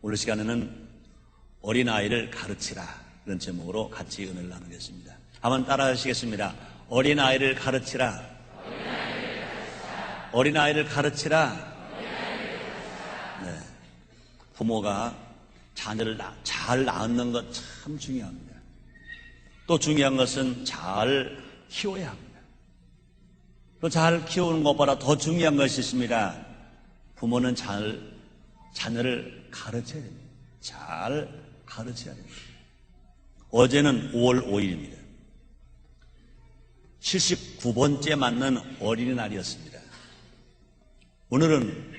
오늘 시간에는 어린아이를 가르치라, 이런 제목으로 같이 은혜를 나누겠습니다. 한번 따라하시겠습니다. 어린아이를 가르치라. 어린아이를 가르치라. 네. 부모가 자녀를 잘 낳는 것 참 중요합니다. 또 중요한 것은 잘 키워야 합니다. 또 잘 키우는 것보다 더 중요한 것이 있습니다. 부모는 자녀를 가르쳐야 됩니다. 잘 가르쳐야 됩니다. 어제는 5월 5일입니다. 79번째 맞는 어린이날이었습니다. 오늘은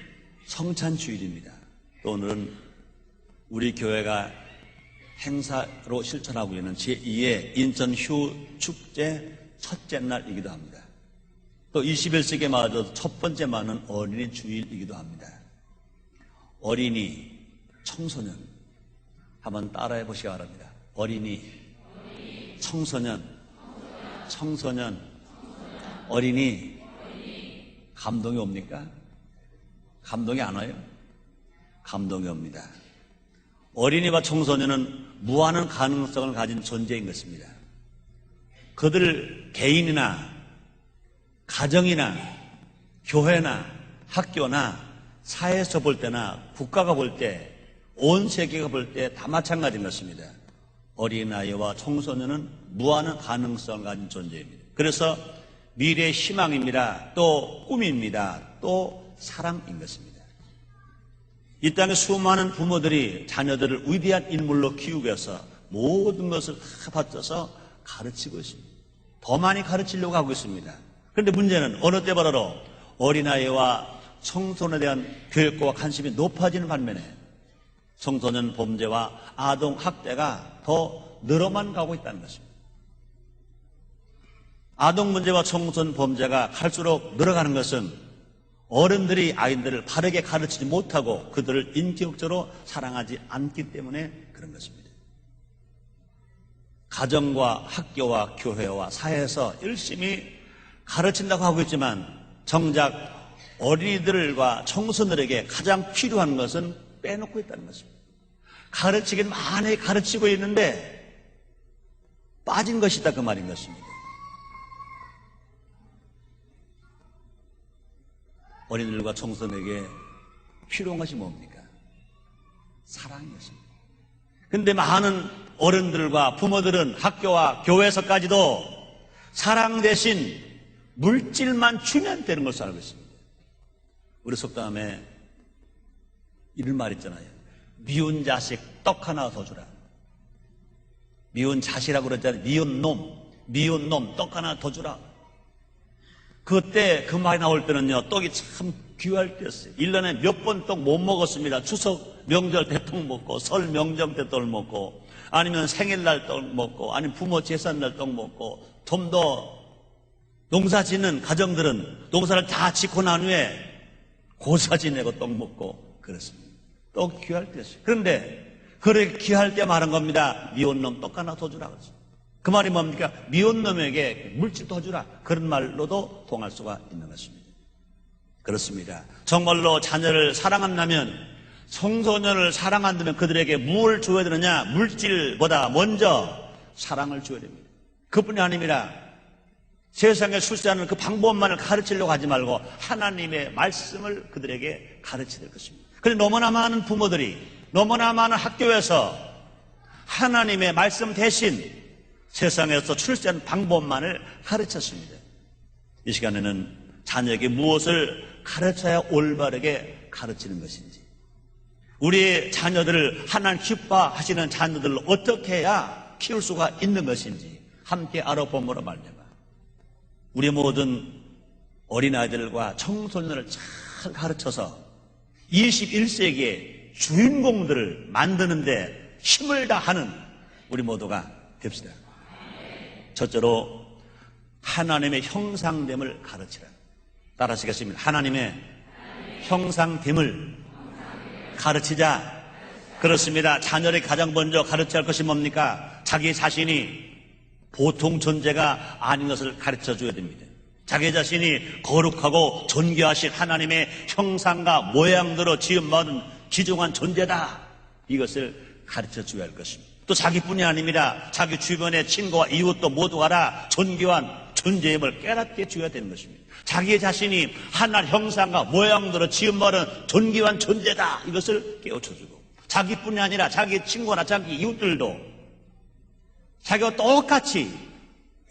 성찬주일입니다. 또 오늘은 우리 교회가 행사로 실천하고 있는 제2의 인천 휴축제 첫째 날이기도 합니다. 또 21세기에 맞아서 첫 번째 맞는 어린이 주일이기도 합니다. 어린이, 청소년 한번 따라해 보시기 바랍니다. 어린이, 청소년, 어린이. 감동이 옵니까? 감동이 안 와요? 감동이 옵니다. 어린이와 청소년은 무한한 가능성을 가진 존재인 것입니다. 그들 개인이나 가정이나 교회나 학교나 사회에서 볼 때나 국가가 볼 때, 온 세계가 볼 때 다 마찬가지인 것입니다. 어린아이와 청소년은 무한한 가능성을 가진 존재입니다. 그래서 미래의 희망입니다. 또 꿈입니다. 또 사랑인 것입니다. 이 땅에 수많은 부모들이 자녀들을 위대한 인물로 키우기 위해서 모든 것을 다 바쳐서 가르치고 있습니다. 더 많이 가르치려고 하고 있습니다. 그런데 문제는 어느 때보다도 어린아이와 청소년에 대한 교육과 관심이 높아지는 반면에 청소년 범죄와 아동 학대가 더 늘어만 가고 있다는 것입니다. 아동 문제와 청소년 범죄가 갈수록 늘어가는 것은 어른들이 아이들을 바르게 가르치지 못하고 그들을 인격적으로 사랑하지 않기 때문에 그런 것입니다. 가정과 학교와 교회와 사회에서 열심히 가르친다고 하고 있지만 정작 어린이들과 청소년들에게 가장 필요한 것은 빼놓고 있다는 것입니다. 가르치긴 많이 가르치고 있는데 빠진 것이 있다, 그 말인 것입니다. 어린이들과 청소년에게 필요한 것이 뭡니까? 사랑인 것입니다. 그런데 많은 어른들과 부모들은 학교와 교회에서까지도 사랑 대신 물질만 주면 되는 것을 알고 있습니다. 우리 속담에 이런 말 있잖아요. 미운 자식 떡 하나 더 주라. 미운 자식이라고 그러잖아요. 미운 놈 떡 하나 더 주라. 그때 그 말이 나올 때는요, 떡이 참 귀할 때였어요. 1년에 몇 번 떡 못 먹었습니다. 추석 명절 때 떡 먹고, 설 명절 때 떡 먹고, 아니면 생일날 떡 먹고, 아니면 부모 제삿날 떡 먹고, 좀 더 농사 짓는 가정들은 농사를 다 짓고 난 후에 고사 지내고 떡 먹고 그렇습니다. 떡 귀할 때였어요. 그런데 그렇게 귀할 때 말한 겁니다. 미운 놈 떡 하나 더 주라 그랬어요. 그 말이 뭡니까? 미운 놈에게 물질 더 주라. 그런 말로도 통할 수가 있는 것입니다. 그렇습니다. 정말로 자녀를 사랑한다면, 청소년을 사랑한다면 그들에게 무엇을 줘야 되느냐? 물질보다 먼저 사랑을 줘야 됩니다. 그뿐이 아닙니다. 세상에 출세하는 그 방법만을 가르치려고 하지 말고 하나님의 말씀을 그들에게 가르쳐야 될 것입니다. 그런데 너무나 많은 부모들이, 너무나 많은 학교에서 하나님의 말씀 대신 세상에서 출세하는 방법만을 가르쳤습니다. 이 시간에는 자녀에게 무엇을 가르쳐야 올바르게 가르치는 것인지, 우리 자녀들을 하나님 기뻐하시는 자녀들을 어떻게 해야 키울 수가 있는 것인지 함께 알아보므로 말미암아 우리 모든 어린아이들과 청소년을 잘 가르쳐서 21세기의 주인공들을 만드는데 힘을 다하는 우리 모두가 됩시다. 첫째로 하나님의 형상됨을 가르치라. 따라하시겠습니다. 하나님의 형상됨을 가르치자. 그렇습니다. 자녀를 가장 먼저 가르쳐야 할 것이 뭡니까? 자기 자신이 보통 존재가 아닌 것을 가르쳐줘야 됩니다. 자기 자신이 거룩하고 존귀하신 하나님의 형상과 모양대로 지음받은 귀중한 존재다. 이것을 가르쳐 줘야 할 것입니다. 또 자기뿐이 아닙니다. 자기 주변의 친구와 이웃도 모두가 다 존귀한 존재임을 깨닫게 줘야 되는 것입니다. 자기 자신이 하나님 형상과 모양대로 지음받은 존귀한 존재다, 이것을 깨우쳐주고, 자기뿐이 아니라 자기 친구나 자기 이웃들도 자기와 똑같이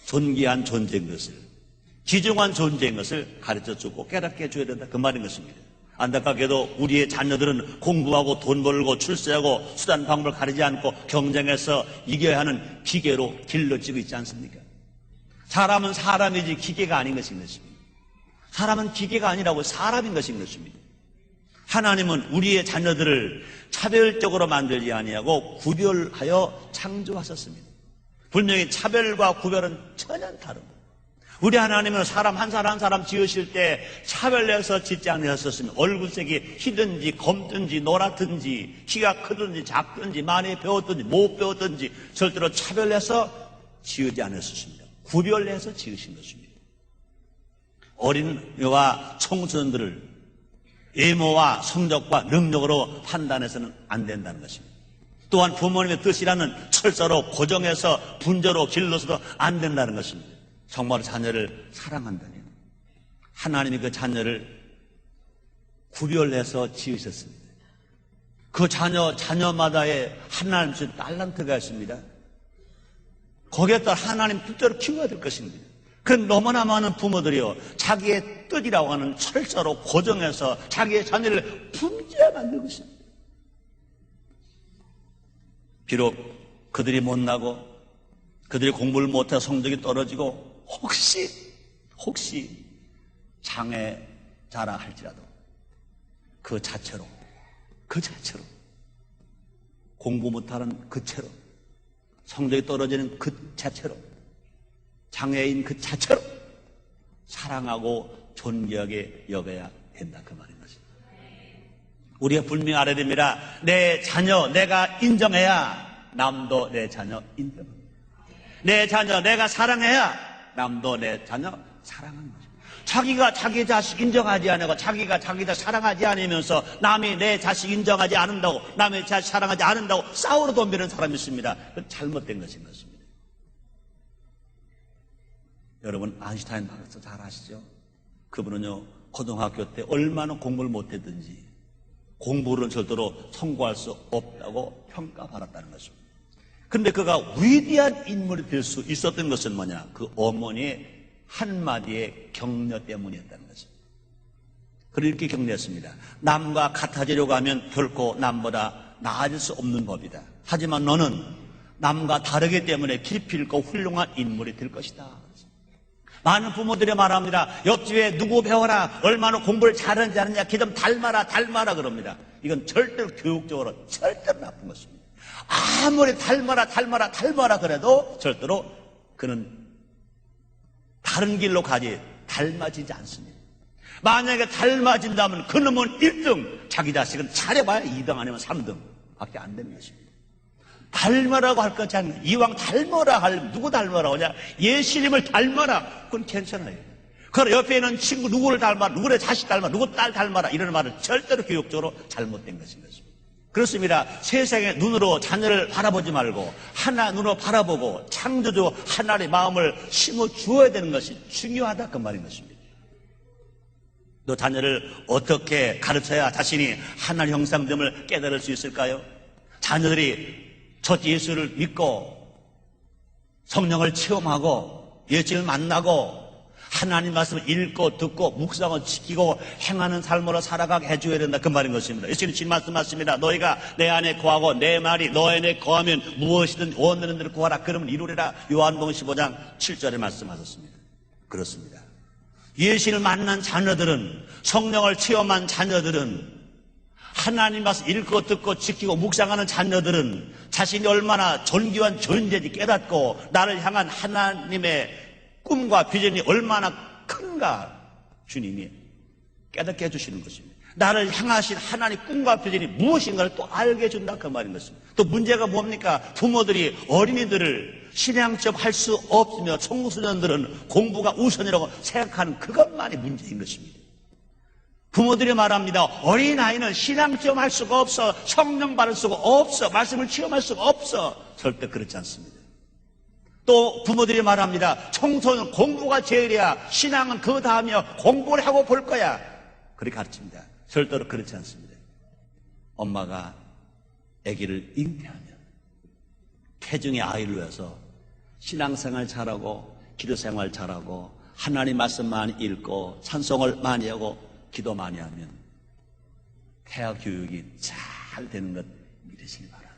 존귀한 존재인 것을, 귀중한 존재인 것을 가르쳐주고 깨닫게 해줘야 된다, 그 말인 것입니다. 안타깝게도 우리의 자녀들은 공부하고 돈 벌고 출세하고 수단 방법을 가리지 않고 경쟁해서 이겨야 하는 기계로 길러지고 있지 않습니까? 사람은 사람이지 기계가 아닌 것인 것입니다. 사람은 기계가 아니라고 사람인 것인 것입니다. 하나님은 우리의 자녀들을 차별적으로 만들지 아니하고 구별하여 창조하셨습니다. 분명히 차별과 구별은 전혀 다릅니다. 우리 하나님은 사람 한 사람 한 사람 지으실 때 차별해서 짓지 않으셨으면 얼굴색이 희든지 검든지 노랗든지 키가 크든지 작든지 많이 배웠든지 못 배웠든지 절대로 차별해서 지으지 않으셨습니다. 구별해서 지으신 것입니다. 어린이와 청소년들을 외모와 성적과 능력으로 판단해서는 안 된다는 것입니다. 또한 부모님의 뜻이라는 철사로 고정해서 분저로 길러서도 안 된다는 것입니다. 정말 자녀를 사랑한다면 하나님이 그 자녀를 구별해서 지으셨습니다. 그 자녀마다의 하나님의 달란트가 있습니다. 거기에 따라 하나님 뜻대로 키워야 될 것입니다. 그 너무나 많은 부모들이요, 자기의 뜻이라고 하는 철사로 고정해서 자기의 자녀를 분주하게 만들고 있습니다. 비록 그들이 못나고 그들이 공부를 못해 성적이 떨어지고 혹시 장애자라 할지라도 그 자체로 공부 못하는 그 채로 성적이 떨어지는 그 자체로 장애인 그 자체로 사랑하고 존귀하게 여겨야 된다, 그 말인 것입니다. 우리가 분명히 알아야 됩니다. 내 자녀 내가 인정해야 남도 내 자녀 인정합니다. 내 자녀 내가 사랑해야 남도 내 자녀 사랑하는 것입니다. 자기가 자기 자식 인정하지 않고 자기가 자기 자식 사랑하지 않으면서 남이 내 자식 인정하지 않는다고, 남의 자식 사랑하지 않는다고 싸우러 덤비는 사람이 있습니다. 그건 잘못된 것인 것입니다. 여러분 아인슈타인 박사 잘 아시죠? 그분은요, 고등학교 때 얼마나 공부를 못했든지 공부는 절대로 성공할 수 없다고 평가받았다는 것입니다. 그런데 그가 위대한 인물이 될 수 있었던 것은 뭐냐? 그 어머니의 한마디의 격려 때문이었다는 것입니다. 그를 이렇게 격려했습니다. 남과 같아지려고 하면 결코 남보다 나아질 수 없는 법이다. 하지만 너는 남과 다르기 때문에 깊이 있고 훌륭한 인물이 될 것이다. 많은 부모들이 말합니다. 옆집에 누구 배워라, 얼마나 공부를 잘하는지 아느냐, 걔 좀 닮아라 그럽니다. 이건 절대로 교육적으로 절대로 나쁜 것입니다. 아무리 닮아라 그래도 절대로 그는 다른 길로 가지 닮아지지 않습니다. 만약에 닮아진다면 그놈은 1등, 자기 자식은 잘해봐야 2등 아니면 3등 밖에 안 되는 것입니다. 닮아라고 할 것이 아니라, 이왕 닮아라 하려면 누구 닮아라 하냐? 예수님을 닮아라, 그건 괜찮아요. 그러나 옆에 있는 친구 누구를 닮아라, 누구의 자식 닮아라, 누구 딸 닮아라, 이런 말은 절대로 교육적으로 잘못된 것인 것입니다. 그렇습니다. 세상의 눈으로 자녀를 바라보지 말고 하나 눈으로 바라보고 창조주 하나님의 마음을 심어 주어야 되는 것이 중요하다, 그 말인 것입니다. 너 자녀를 어떻게 가르쳐야 자신이 하나님 형상됨을 깨달을 수 있을까요? 자녀들이 첫 예수를 믿고 성령을 체험하고 예수를 만나고 하나님 말씀을 읽고 듣고 묵상을 지키고 행하는 삶으로 살아가게 해줘야 된다, 그 말인 것입니다. 예수님 말씀하십니다. 너희가 내 안에 거하고 내 말이 너 안에 거하면 무엇이든 원하는 대로 구하라, 그러면 이루리라. 요한복음 15장 7절에 말씀하셨습니다. 그렇습니다. 예수를 만난 자녀들은, 성령을 체험한 자녀들은, 하나님 말씀 읽고 듣고 지키고 묵상하는 자녀들은 자신이 얼마나 존귀한 존재인지 깨닫고 나를 향한 하나님의 꿈과 비전이 얼마나 큰가 주님이 깨닫게 해주시는 것입니다. 나를 향하신 하나님의 꿈과 비전이 무엇인가를 또 알게 해준다, 그 말인 것입니다. 또 문제가 뭡니까? 부모들이 어린이들을 신앙적 할 수 없으며 청소년들은 공부가 우선이라고 생각하는 그것만이 문제인 것입니다. 부모들이 말합니다. 어린아이는 신앙 체험할 수가 없어. 성령 받을 수가 없어. 말씀을 체험할 수가 없어. 절대 그렇지 않습니다. 또 부모들이 말합니다. 청소년 공부가 제일이야. 신앙은 그 다음이야. 공부를 하고 볼 거야. 그렇게 가르칩니다. 절대로 그렇지 않습니다. 엄마가 아기를 잉태하면 태중의 아이를 위해서 신앙생활 잘하고 기도생활 잘하고 하나님 말씀 많이 읽고 찬송을 많이 하고 기도 많이 하면 태아 교육이 잘 되는 것 믿으시기 바랍니다.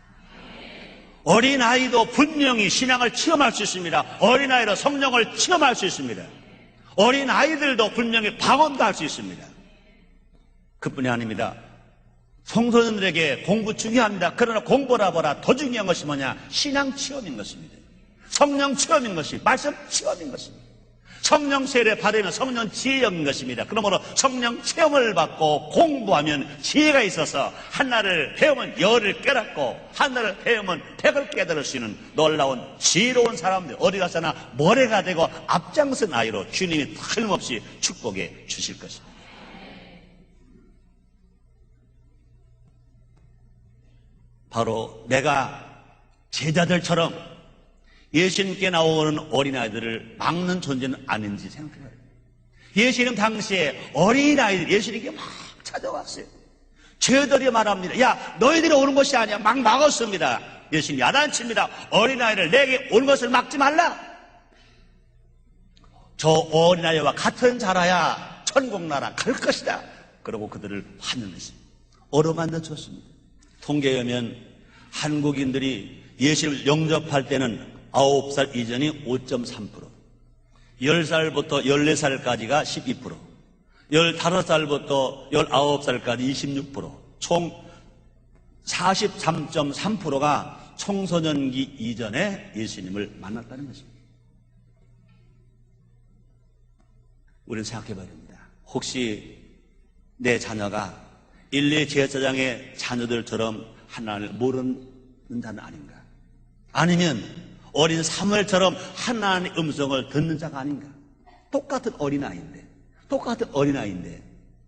어린아이도 분명히 신앙을 체험할 수 있습니다. 어린아이도 성령을 체험할 수 있습니다. 어린아이들도 분명히 방언도 할 수 있습니다. 그뿐이 아닙니다. 청소년들에게 공부 중요합니다. 그러나 공부라 보라 더 중요한 것이 뭐냐? 신앙 체험인 것입니다. 성령 체험인 것이 말씀 체험인 것입니다. 성령 세례 받으면 성령 지혜인 것입니다. 그러므로 성령 체험을 받고 공부하면 지혜가 있어서 하나를 배우면 열을 깨닫고 하나를 배우면 백을 깨달을 수 있는 놀라운 지혜로운 사람들, 어디 가서나 머리가 되고 앞장선 아이로 주님이 틀림없이 축복해 주실 것입니다. 바로 내가 제자들처럼 예수님께 나오는 어린아이들을 막는 존재는 아닌지 생각해봐요. 예수님 당시에 어린아이들 예수님께 막 찾아왔어요. 죄들이 말합니다. 야, 너희들이 오는 것이 아니야. 막 막았습니다. 예수님 야단칩니다. 어린아이를 내게 오는 것을 막지 말라. 저 어린아이와 같은 자라야 천국나라 갈 것이다. 그러고 그들을 환영했습니다. 어루만져 줬습니다. 통계에 의하면 한국인들이 예수를 영접할 때는 9살 이전이 5.3%, 10살부터 14살까지가 12%, 15살부터 19살까지 26%, 총 43.3%가 청소년기 이전에 예수님을 만났다는 것입니다. 우리는 생각해 봐야 됩니다. 혹시 내 자녀가 1, 2 제사장의 자녀들처럼 하나님을 모르는 자는 아닌가? 아니면 어린 사무엘처럼 하나님의 음성을 듣는 자가 아닌가? 똑같은 어린아이인데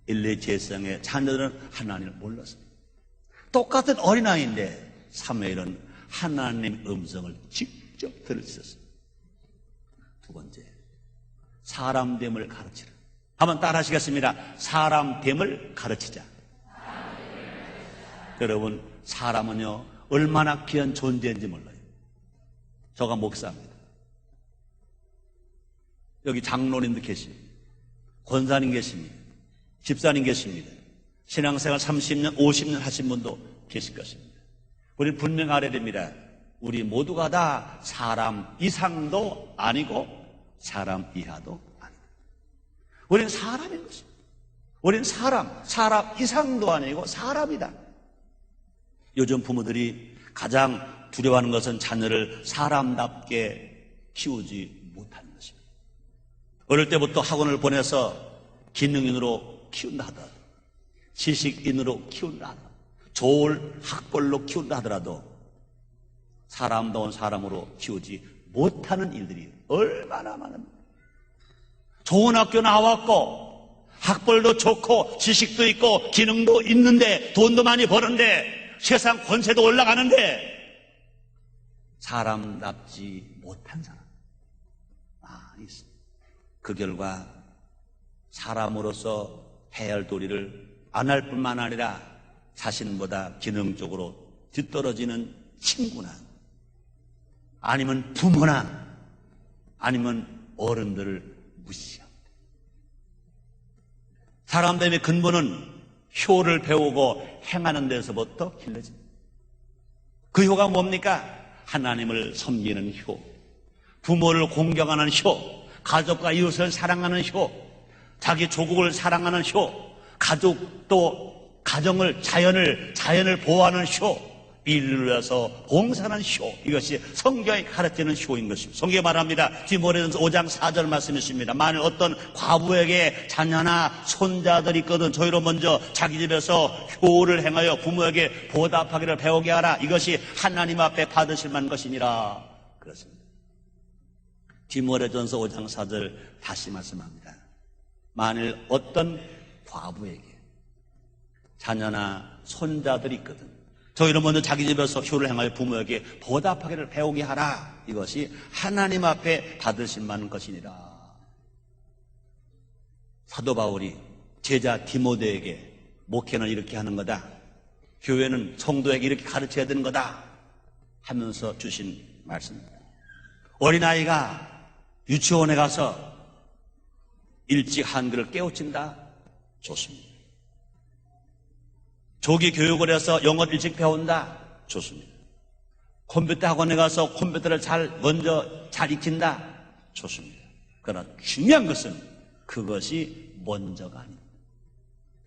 1, 2 제사장의 자녀들은 하나님을 몰랐습니다. 똑같은 어린아이인데 사무엘은 하나님의 음성을 직접 들을 수 있었습니다. 두 번째, 사람됨을 가르치라. 한번 따라 하시겠습니다. 사람됨을 가르치자. 여러분, 사람은요 얼마나 귀한 존재인지 몰라요. 저가 목사입니다. 여기 장로님도 계십니다. 권사님 계십니다. 집사님 계십니다. 신앙생활 30년, 50년 하신 분도 계실 것입니다. 우리는 분명 알아야 됩니다. 우리 모두가 다 사람 이상도 아니고 사람 이하도 아니다. 우리는 사람인 것입니다. 우리는 사람 이상도 아니고 사람이다. 요즘 부모들이 가장 두려워하는 것은 자녀를 사람답게 키우지 못하는 것입니다. 어릴 때부터 학원을 보내서 기능인으로 키운다 하더라도, 지식인으로 키운다 하더라도, 좋은 학벌로 키운다 하더라도 사람다운 사람으로 키우지 못하는 일들이 얼마나 많습니다. 좋은 학교 나왔고 학벌도 좋고 지식도 있고 기능도 있는데 돈도 많이 버는데 세상 권세도 올라가는데 사람답지 못한 사람 있습니다. 그 결과 사람으로서 해야 할 도리를 안 할 뿐만 아니라 자신보다 기능적으로 뒤떨어지는 친구나 아니면 부모나 아니면 어른들을 무시합니다. 사람됨의 근본은 효를 배우고 행하는 데서부터 길러집니다. 그 효가 뭡니까? 하나님을 섬기는 효, 부모를 공경하는 효, 가족과 이웃을 사랑하는 효, 자기 조국을 사랑하는 효, 가족도 가정을 자연을 보호하는 효, 인류를 위해서 봉사하는 효, 이것이 성경이 가르치는 효인 것입니다. 성경에 말합니다. 디모데전서 5장 4절 말씀이 있습니다. 만일 어떤 과부에게 자녀나 손자들이 있거든 저희로 먼저 자기 집에서 효를 행하여 부모에게 보답하기를 배우게 하라. 이것이 하나님 앞에 받으실 만한 것이니라. 그렇습니다. 디모데전서 5장 4절 다시 말씀합니다. 만일 어떤 과부에게 자녀나 손자들이 있거든. 저희는 먼저 자기 집에서 효를 행하여 부모에게 보답하기를 배우게 하라. 이것이 하나님 앞에 받으실 만한 것이니라. 사도 바울이 제자 디모데에게 목회는 이렇게 하는 거다, 교회는 성도에게 이렇게 가르쳐야 되는 거다 하면서 주신 말씀입니다. 어린아이가 유치원에 가서 일찍 한글을 깨우친다? 좋습니다. 조기 교육을 해서 영어를 일찍 배운다? 좋습니다. 컴퓨터 학원에 가서 컴퓨터를 먼저 잘 익힌다? 좋습니다. 그러나 중요한 것은 그것이 먼저가 아닙니다.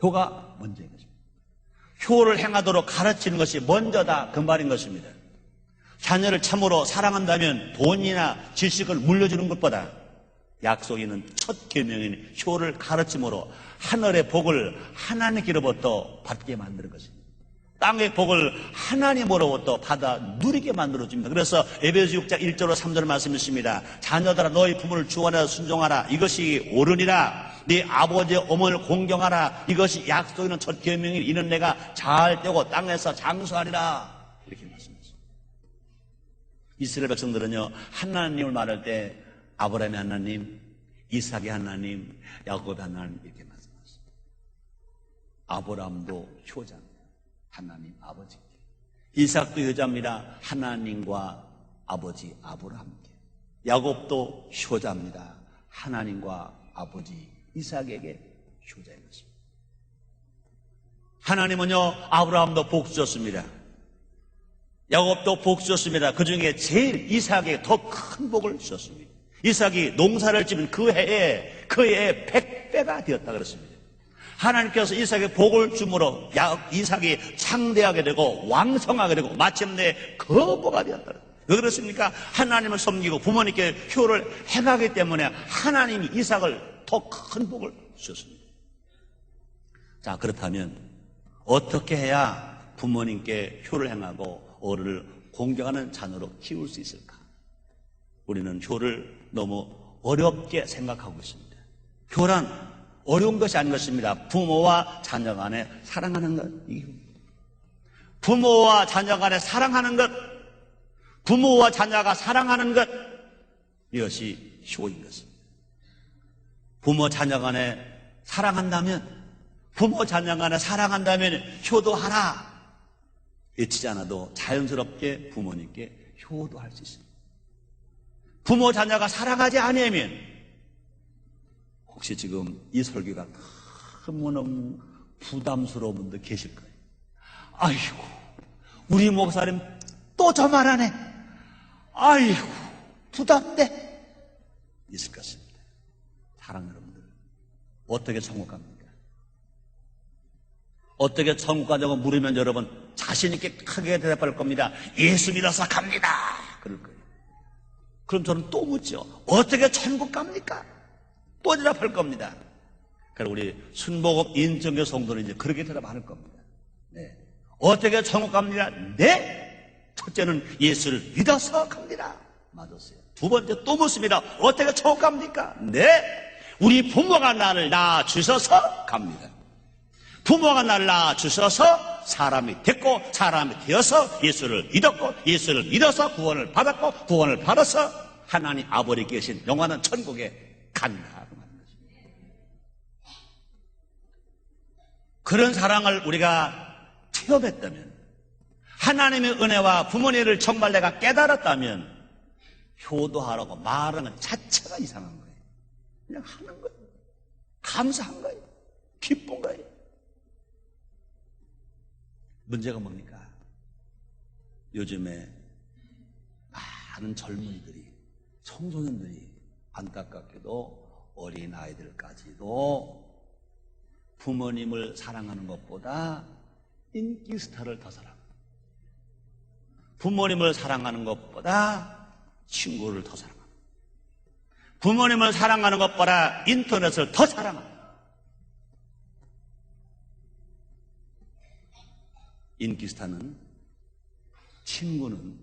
효가 먼저인 것입니다. 효를 행하도록 가르치는 것이 먼저다, 그 말인 것입니다. 자녀를 참으로 사랑한다면 돈이나 지식을 물려주는 것보다 약속 있는 첫 계명인 효를 가르침으로 하늘의 복을 하나님께로부터 받게 만드는 것입니다. 땅의 복을 하나님으로부터 받아 누리게 만들어줍니다. 그래서 에베소 6장 1절로 3절 말씀이 있습니다. 자녀들아 너희 부모를 주원하여 순종하라. 이것이 옳으니라. 네 아버지 어머니를 공경하라. 이것이 약속 있는 첫 계명인 이는 내가 잘 되고 땅에서 장수하리라. 이렇게 말씀하셨습니다. 이스라엘 백성들은요, 하나님을 말할 때 아브라함의 하나님, 이삭의 하나님, 야곱의 하나님 이렇게 말씀하셨습니다. 아브라함도 효자입니다. 하나님 아버지께. 이삭도 효자입니다. 하나님과 아버지 아브라함께. 야곱도 효자입니다. 하나님과 아버지 이삭에게 효자인 것입니다. 하나님은요, 아브라함도 복 주셨습니다. 야곱도 복 주셨습니다. 그 중에 제일 이삭에게 더 큰 복을 주셨습니다. 이삭이 농사를 지은 그 해에 100배가 되었다 그랬습니다. 하나님께서 이삭에게 복을 주므로 이삭이 창대하게 되고 왕성하게 되고 마침내 거부가 되었다. 왜 그렇습니까? 하나님을 섬기고 부모님께 효를 행하기 때문에 하나님이 이삭을 더 큰 복을 주셨습니다. 자, 그렇다면 어떻게 해야 부모님께 효를 행하고 어른을 공경하는 자녀로 키울 수 있을까? 우리는 효를 너무 어렵게 생각하고 있습니다. 효란 어려운 것이 아닌 것입니다. 부모와 자녀 간에 사랑하는 것, 이게 부모와 자녀 간에 사랑하는 것, 부모와 자녀가 사랑하는 것, 이것이 효인 것입니다. 부모 자녀 간에 사랑한다면, 부모 자녀 간에 사랑한다면 효도하라. 외치지 않아도 자연스럽게 부모님께 효도할 수 있습니다. 부모 자녀가 사랑하지 않으면 혹시 지금 이 설교가 너무너무 부담스러운 분들 계실 거예요. 아이고, 우리 목사님 또 저 말하네. 아이고, 부담돼. 있을 것입니다. 사랑 여러분들, 어떻게 천국 갑니까? 어떻게 천국 가냐고 물으면 여러분 자신있게 크게 대답할 겁니다. 예수 믿어서 갑니다. 그럴 거예요. 그럼 저는 또 묻죠. 어떻게 천국 갑니까? 또 대답할 겁니다. 그리고 우리 순복음 인정교 성도는 이제 그렇게 대답할 겁니다. 네. 어떻게 천국 갑니다? 네. 첫째는 예수를 믿어서 갑니다. 맞았어요. 두 번째 또 묻습니다. 어떻게 천국 갑니까? 네. 우리 부모가 나를 낳아주셔서 갑니다. 부모가 나를 낳아주셔서 사람이 됐고 사람이 되어서 예수를 믿었고 예수를 믿어서 구원을 받았고 구원을 받아서 하나님 아버지 계신 영원한 천국에 간다. 그런 사랑을 우리가 체험했다면, 하나님의 은혜와 부모님을 정말 내가 깨달았다면 효도하라고 말하는 자체가 이상한 거예요. 그냥 하는 거예요. 감사한 거예요. 기쁜 거예요. 문제가 뭡니까? 요즘에 많은 젊은이들이, 청소년들이 안타깝게도 어린아이들까지도 부모님을 사랑하는 것보다 인기 스타를 더 사랑합니다. 부모님을 사랑하는 것보다 친구를 더 사랑합니다. 부모님을 사랑하는 것보다 인터넷을 더 사랑합니다. 인기 스타는, 친구는,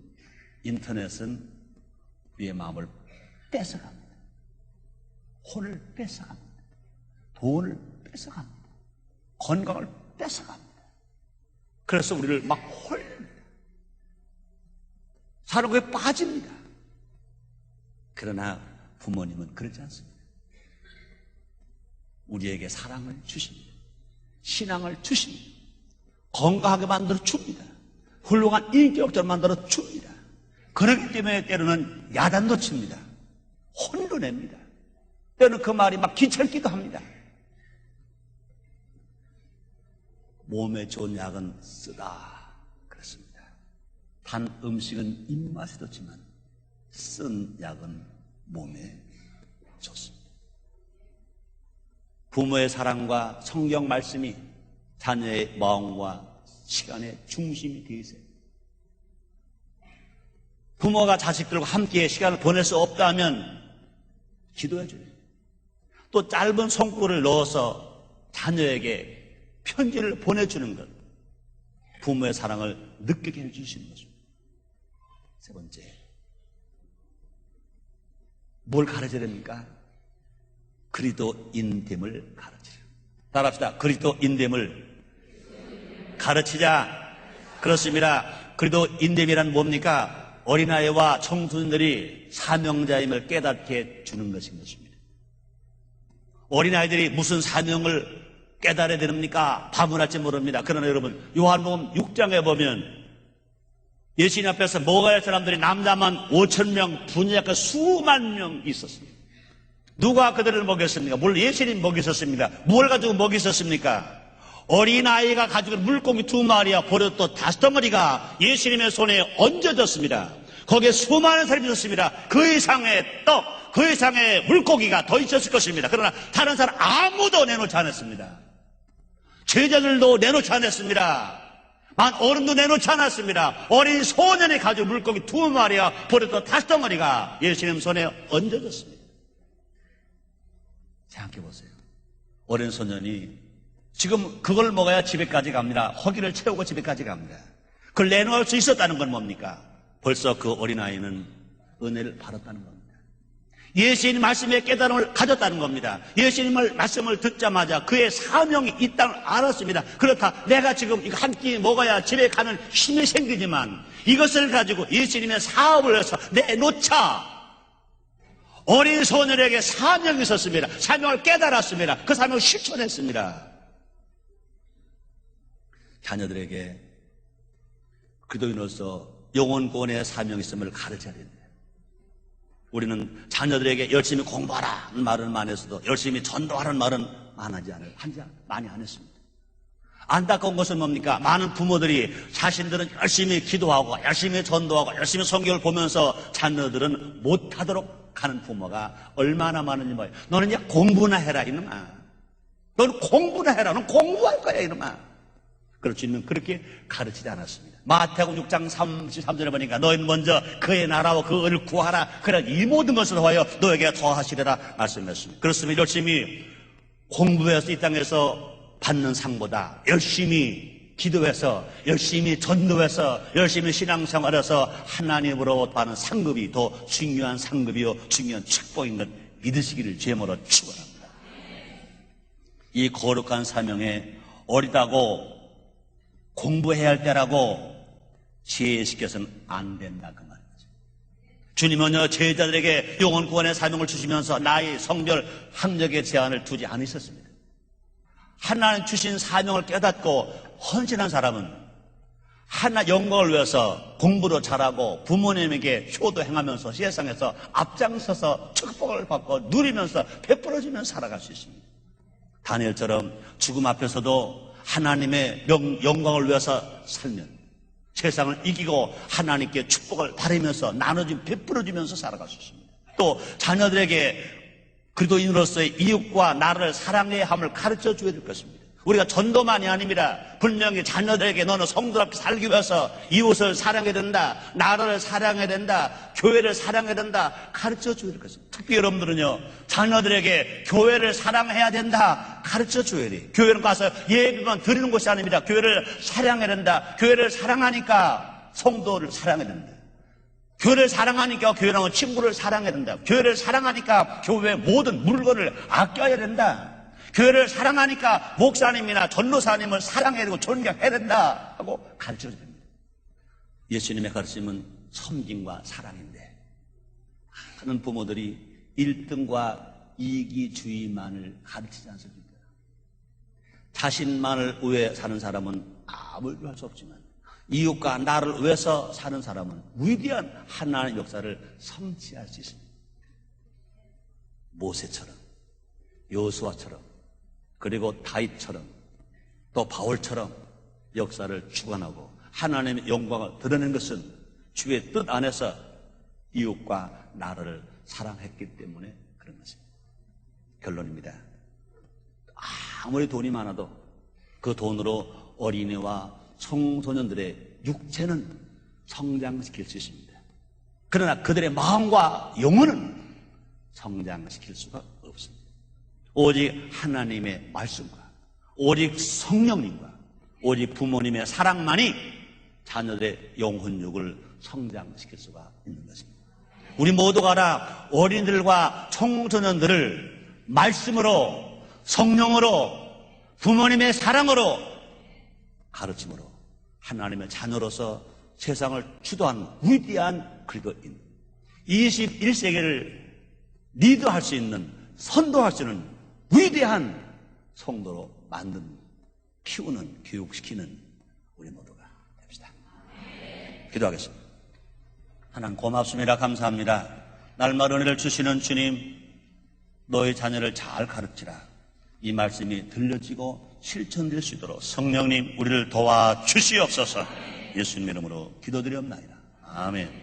인터넷은 우리의 마음을 뺏어갑니다. 혼을 뺏어갑니다. 돈을 뺏어갑니다. 건강을 뺏어갑니다. 그래서 우리를 막 사랑에 빠집니다. 그러나 부모님은 그렇지 않습니다. 우리에게 사랑을 주십니다. 신앙을 주십니다. 건강하게 만들어 줍니다. 훌륭한 인격자로 만들어 줍니다. 그렇기 때문에 때로는 야단도 칩니다. 혼도 냅니다. 때로는 그 말이 막 귀찮기도 합니다. 몸에 좋은 약은 쓰다 그렇습니다. 단 음식은 입맛에 좋지만 쓴 약은 몸에 좋습니다. 부모의 사랑과 성경 말씀이 자녀의 마음과 시간의 중심이 되세요. 부모가 자식들과 함께 시간을 보낼 수 없다면 기도해 줘요. 또 짧은 손글을 넣어서 자녀에게 편지를 보내주는 것, 부모의 사랑을 느끼게 해주시는 것입니다. 세 번째, 뭘 가르쳐야 됩니까? 그리스도인됨을 가르치라. 따라합시다. 그리스도인됨을 가르치자. 그렇습니다. 그리스도인됨이란 뭡니까? 어린아이와 청소년들이 사명자임을 깨닫게 주는 것인 것입니다. 어린아이들이 무슨 사명을 깨달아야 됩니까? 파문할지 모릅니다. 그러나 여러분, 요한복음 6장에 보면 예수님 앞에서 먹어야 사람들이 남자만 5,000명, 분야가 수만 명 있었습니다. 누가 그들을 먹였습니까? 물론 예수님 먹이셨습니다. 뭘 가지고 먹이셨습니까? 어린아이가 가지고 물고기 2마리와 버릇도 5덩어리가 예수님의 손에 얹어졌습니다. 거기에 수많은 사람이 있었습니다. 그 이상의 떡, 그 이상의 물고기가 더 있었을 것입니다. 그러나 다른 사람 아무도 내놓지 않았습니다. 제자들도 내놓지 않았습니다. 어른도 내놓지 않았습니다. 어린 소년이 가지고 물고기 2마리와 버릇도 5덩어리가 예수님 손에 얹어졌습니다. 생각해 보세요. 어린 소년이 지금 그걸 먹어야 집에까지 갑니다. 허기를 채우고 집에까지 갑니다. 그걸 내놓을 수 있었다는 건 뭡니까? 벌써 그 어린아이는 은혜를 받았다는 겁니다. 예수님 말씀에 깨달음을 가졌다는 겁니다. 예수님의 말씀을 듣자마자 그의 사명이 있다는 걸 알았습니다. 그렇다, 내가 지금 이거 한 끼 먹어야 집에 가는 힘이 생기지만 이것을 가지고 예수님의 사업을 해서 내놓자. 어린 소년에게 사명이 있었습니다. 사명을 깨달았습니다. 그 사명을 실천했습니다. 자녀들에게 그리스도인으로서 영혼구원의 사명이 있음을 가르쳐야 됩니다. 우리는 자녀들에게 열심히 공부하라는 말은 많이 했어도 열심히 전도하라는 말은 많이 안 했습니다. 안타까운 것은 뭡니까? 많은 부모들이 자신들은 열심히 기도하고 열심히 전도하고 열심히 성경을 보면서 자녀들은 못하도록 하는 부모가 얼마나 많은지 뭐예요. 너는 이제 공부나 해라 이놈아. 너는 공부나 해라. 너는 공부할 거야 이놈아. 그렇지, 는 그렇게 가르치지 않았습니다. 마태복음 6장 33절에 보니까 너희는 먼저 그의 나라와 그 의를 구하라. 그래 이 모든 것을 더하여 너에게 더하시리라 말씀했습니다. 그렇습니다. 열심히 공부해서 이 땅에서 받는 상보다 열심히 기도해서 열심히 전도해서 열심히 신앙생활해서 하나님으로 받는 상급이 더 중요한 상급이요 중요한 축복인 것 믿으시기를 제모로 축원합니다. 이 거룩한 사명에 어리다고 공부해야 할 때라고 지혜시켜서는 안 된다 그 말이죠. 주님은요 제자들에게 영혼 구원의 사명을 주시면서 나이, 성별, 학력의 제한을 두지 않으셨습니다. 하나님 주신 사명을 깨닫고 헌신한 사람은 하나 영광을 위해서 공부도 잘하고 부모님에게 효도 행하면서 세상에서 앞장서서 축복을 받고 누리면서 베풀어지면서 살아갈 수 있습니다. 다니엘처럼 죽음 앞에서도 하나님의 영광을 위해서 살면 세상을 이기고 하나님께 축복을 바라면서 나눠주며 베풀어주면서 살아갈 수 있습니다. 또 자녀들에게 그리스도인으로서의 이웃과 나를 사랑해야 함을 가르쳐 줘야 될 것입니다. 우리가 전도만이 아닙니다. 분명히 자녀들에게 너는 성도답게 살기 위해서 이웃을 사랑해야 된다, 나라를 사랑해야 된다, 교회를 사랑해야 된다 가르쳐 줘야 될 것입니다. 특히 여러분들은요 자녀들에게 교회를 사랑해야 된다 가르쳐 줘야 돼요. 교회는 가서 예배만 드리는 곳이 아닙니다. 교회를 사랑해야 된다. 교회를 사랑하니까 성도를 사랑해야 된다. 교회를 사랑하니까 교회랑 친구를 사랑해야 된다. 교회를 사랑하니까 교회의 모든 물건을 아껴야 된다. 교회를 사랑하니까 목사님이나 전도사님을 사랑해야 되고 존경해야 된다 하고 가르쳐야 됩니다. 예수님의 가르침은 섬김과 사랑인데 많은 부모들이 1등과 이기주의만을 가르치지 않습니까? 자신만을 위해 사는 사람은 아무것도 할 수 없지만 이웃과 나를 위해서 사는 사람은 위대한 하나님의 역사를 성취할 수 있습니다. 모세처럼, 여호수아처럼, 그리고 다윗처럼, 또 바울처럼 역사를 주관하고 하나님의 영광을 드러낸 것은 주의 뜻 안에서 이웃과 나를 사랑했기 때문에 그런 것입니다. 결론입니다. 아무리 돈이 많아도 그 돈으로 어린이와 청소년들의 육체는 성장시킬 수 있습니다. 그러나 그들의 마음과 영혼은 성장시킬 수가 없습니다. 오직 하나님의 말씀과 오직 성령님과 오직 부모님의 사랑만이 자녀들의 영혼육을 성장시킬 수가 있는 것입니다. 우리 모두가 다 어린이들과 청소년들을 말씀으로, 성령으로, 부모님의 사랑으로, 가르침으로 하나님의 자녀로서 세상을 주도하는 위대한 그리고인 21세기를 리드할 수 있는, 선도할 수 있는 위대한 성도로 만든, 키우는, 교육시키는 우리 모두가 됩시다. 기도하겠습니다. 하나님 고맙습니다. 감사합니다. 날마다 은혜를 주시는 주님, 너희 자녀를 잘 가르치라. 이 말씀이 들려지고 실천될 수 있도록 성령님 우리를 도와주시옵소서. 예수님 이름으로 기도드리옵나이다. 아멘.